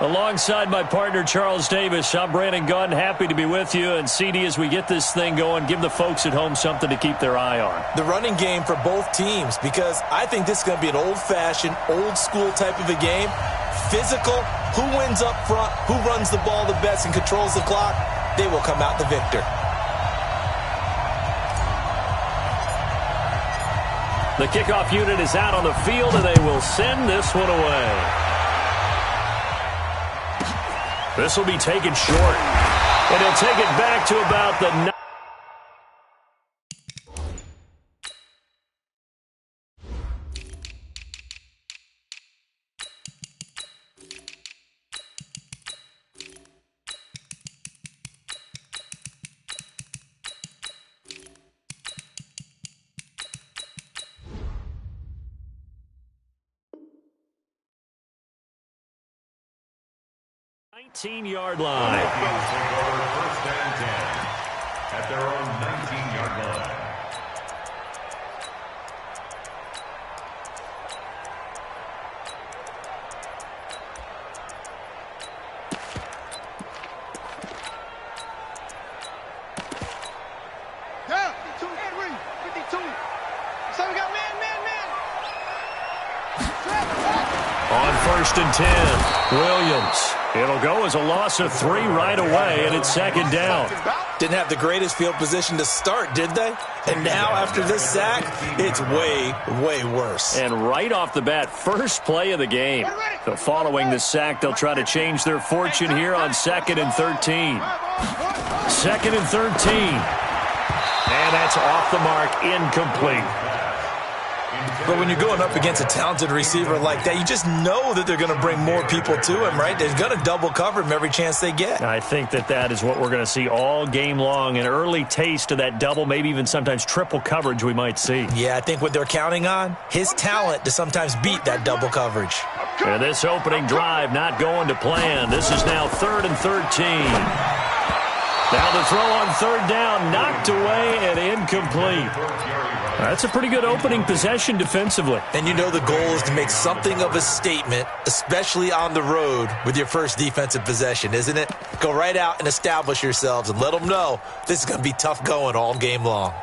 Alongside my partner, Charles Davis, I'm Brandon Gunn. Happy to be with you. And, CD, as we get this thing going, give the folks at home something to keep their eye on. The running game for both teams, because I think this is going to be an old-fashioned, old-school type of a game. Physical, who wins up front, who runs the ball the best and controls the clock, they will come out the victor. The kickoff unit is out on the field, and they will send this one away. This will be taken short, and he'll take it back to about the 19-yard line. First and 10 at their own 19-yard line. Down, 52, Henry, 52. So we got man. On first and 10, Williams. It'll go as a loss of 3 right away, and it's second down. Didn't have the greatest field position to start, did they? And now, after this sack, it's way, way worse. And right off the bat, first play of the game. So following the sack, they'll try to change their fortune here on 2nd and 13. 2nd and 13. And that's off the mark, incomplete. But when you're going up against a talented receiver like that, you just know that they're going to bring more people to him, right? They're going to double cover him every chance they get. I think that is what we're going to see all game long, an early taste of that double, maybe even sometimes triple coverage we might see. Yeah, I think what they're counting on, his talent to sometimes beat that double coverage. And this opening drive not going to plan. This is now 3rd and 13. Now the throw on 3rd down, knocked away and incomplete. That's a pretty good opening possession defensively. And you know the goal is to make something of a statement, especially on the road with your first defensive possession, isn't it? Go right out and establish yourselves and let them know this is going to be tough going all game long.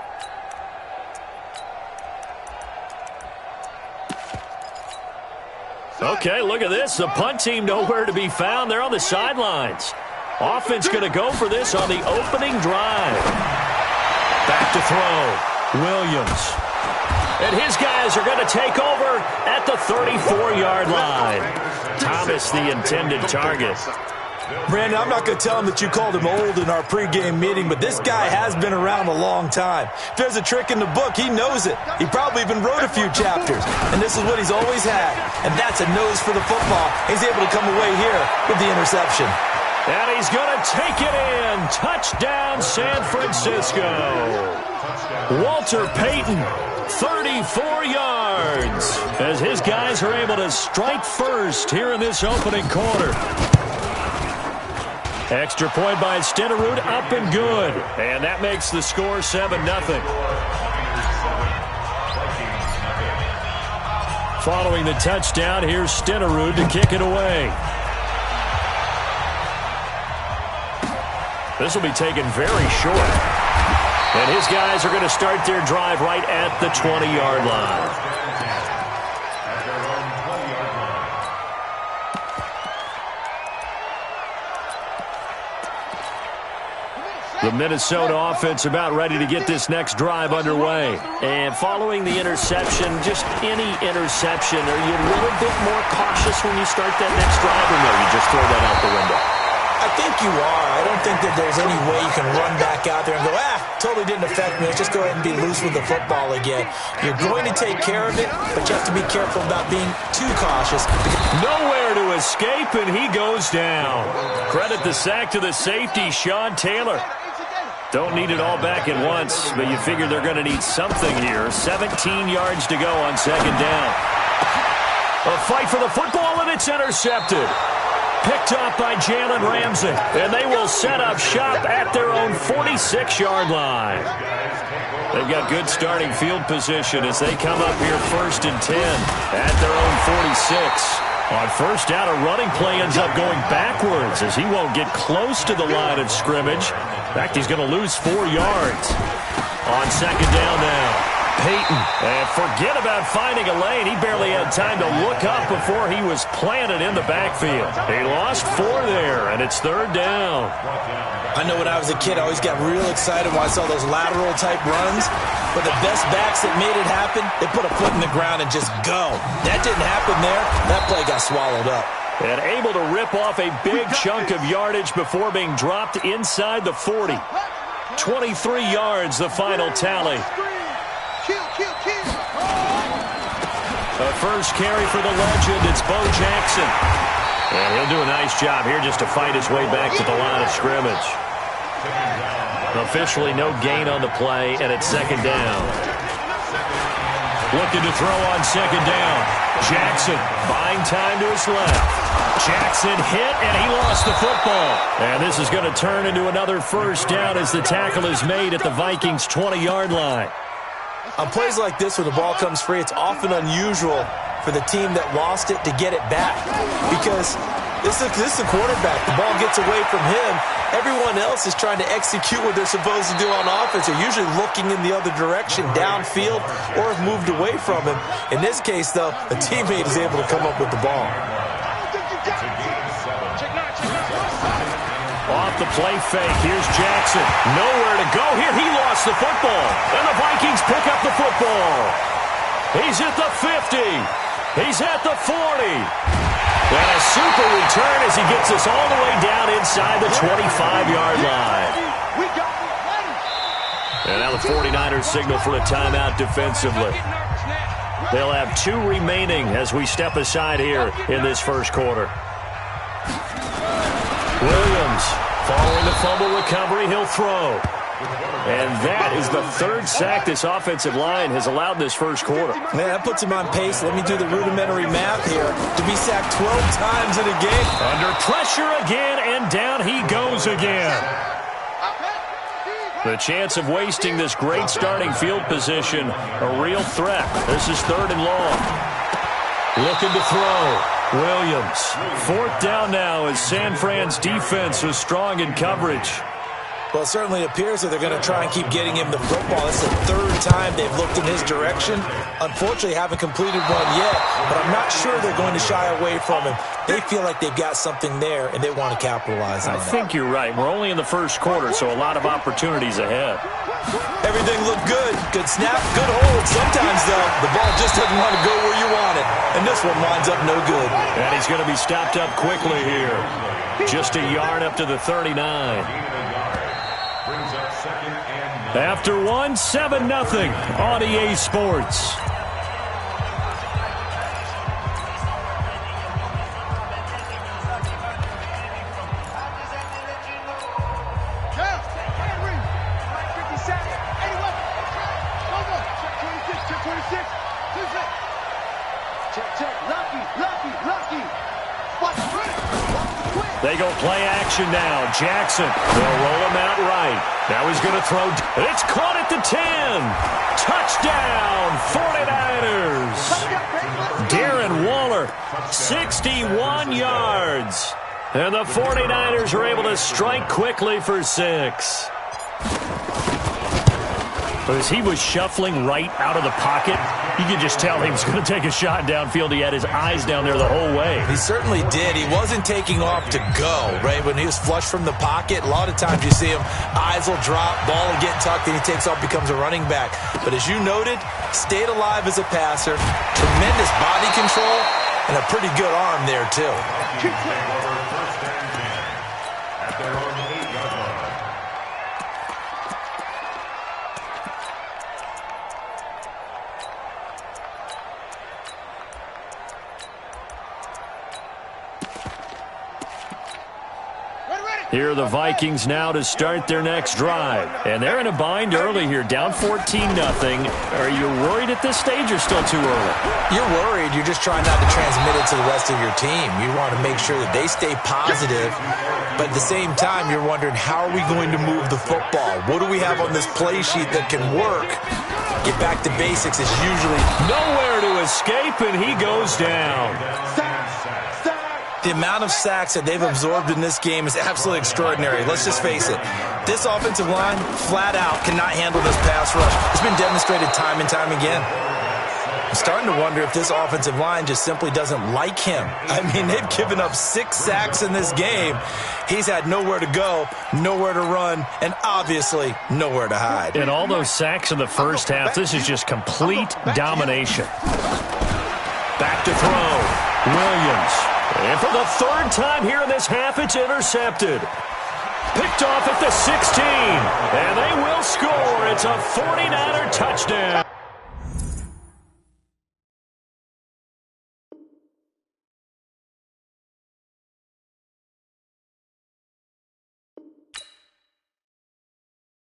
Okay, look at this. The punt team nowhere to be found. They're on the sidelines. Offense going to go for this on the opening drive. Back to throw. Williams. And his guys are going to take over at the 34-yard line. Thomas, the intended target. Brandon, I'm not going to tell him that you called him old in our pregame meeting, but this guy has been around a long time. If there's a trick in the book, he knows it. He probably even wrote a few chapters, and this is what he's always had, and that's a nose for the football. He's able to come away here with the interception. And he's going to take it in. Touchdown, San Francisco. Walter Payton, 34 yards, as his guys are able to strike first here in this opening quarter. Extra point by Stenerud, up and good. And that makes the score 7-0. Following the touchdown, here's Stenerud to kick it away. This will be taken very short. And his guys are going to start their drive right at the 20-yard line. The Minnesota offense about ready to get this next drive underway. And following the interception, just any interception, are you a little bit more cautious when you start that next drive, or no, you just throw that out the window? I think you are. I don't think that there's any way you can run back out there and go, totally didn't affect me. Let's just go ahead and be loose with the football again. You're going to take care of it, but you have to be careful about being too cautious. Nowhere to escape, and he goes down. Credit the sack to the safety, Sean Taylor. Don't need it all back at once, but you figure they're going to need something here. 17 yards to go on 2nd down. A fight for the football, and it's intercepted. Picked up by Jalen Ramsey. And they will set up shop at their own 46-yard line. They've got good starting field position as they come up here 1st and 10 at their own 46. On first down, a running play ends up going backwards as he won't get close to the line of scrimmage. In fact, he's going to lose 4 yards. On second down now, Peyton. And forget about finding a lane. He barely had time to look up before he was planted in the backfield. He lost 4 there, and it's third down. I know when I was a kid, I always got real excited when I saw those lateral-type runs. But the best backs that made it happen, they put a foot in the ground and just go. That didn't happen there. That play got swallowed up. And able to rip off a big chunk of yardage before being dropped inside the 40. 23 yards, the final tally. The first carry for the legend, it's Bo Jackson. And he'll do a nice job here just to fight his way back to the line of scrimmage. Officially no gain on the play, and it's second down. Looking to throw on second down. Jackson buying time to his left. Jackson hit, and he lost the football. And this is going to turn into another first down as the tackle is made at the Vikings' 20-yard line. On plays like this, when the ball comes free, it's often unusual for the team that lost it to get it back. Because this is the quarterback. The ball gets away from him. Everyone else is trying to execute what they're supposed to do on offense. They're usually looking in the other direction, downfield, or have moved away from him. In this case, though, a teammate is able to come up with the ball. Off the play fake, here's Jackson. Nowhere to go here. He lost the football. And the Vikings pick up the football. He's at the 50. He's at the 40. And a super return as he gets us all the way down inside the 25-yard line. And now the 49ers signal for a timeout defensively. They'll have 2 remaining as we step aside here in this first quarter. Williams, following the fumble recovery, he'll throw. And that is the 3rd sack this offensive line has allowed this first quarter. Man, that puts him on pace. Let me do the rudimentary math here. To be sacked 12 times in a game. Under pressure again, and down he goes again. The chance of wasting this great starting field position, a real threat. This is 3rd and long. Looking to throw. Williams. 4th down now as San Fran's defense is strong in coverage. Well, it certainly appears that they're going to try and keep getting him the football. It's the 3rd time they've looked in his direction. Unfortunately, haven't completed one yet, but I'm not sure they're going to shy away from him. They feel like they've got something there, and they want to capitalize on it. I think you're right. We're only in the first quarter, so a lot of opportunities ahead. Everything looked good. Good snap, good hold. Sometimes, though, the ball just doesn't want to go where you want it, and this one winds up no good. And he's going to be stopped up quickly here. Just a yard up to the 39. After 1, 7-0 on EA Sports. They go play action now. Jackson, they'll roll him out right. Now he's going to throw. It's caught at the 10. Touchdown, 49ers. Darren Waller, 61 yards. And the 49ers are able to strike quickly for 6. As he was shuffling right out of the pocket, you could just tell he was going to take a shot downfield. He had his eyes down there the whole way. He certainly did. He wasn't taking off to go, right? When he was flush from the pocket, a lot of times you see him, eyes will drop, ball will get tucked, and he takes off, becomes a running back. But as you noted, stayed alive as a passer, tremendous body control, and a pretty good arm there, too. Here are the Vikings now to start their next drive. And they're in a bind early here, down 14-0. Are you worried at this stage or still too early? You're worried. You're just trying not to transmit it to the rest of your team. You want to make sure that they stay positive. But at the same time, you're wondering, how are we going to move the football? What do we have on this play sheet that can work? Get back to basics is usually nowhere to escape, and he goes down. The amount of sacks that they've absorbed in this game is absolutely extraordinary. Let's just face it. This offensive line, flat out, cannot handle this pass rush. It's been demonstrated time and time again. I'm starting to wonder if this offensive line just simply doesn't like him. I mean, they've given up 6 sacks in this game. He's had nowhere to go, nowhere to run, and obviously nowhere to hide. And all those sacks in the first half, this is just complete domination. Back to throw. Williams. And for the 3rd time here in this half, it's intercepted. Picked off at the 16. And they will score. It's a 49er touchdown.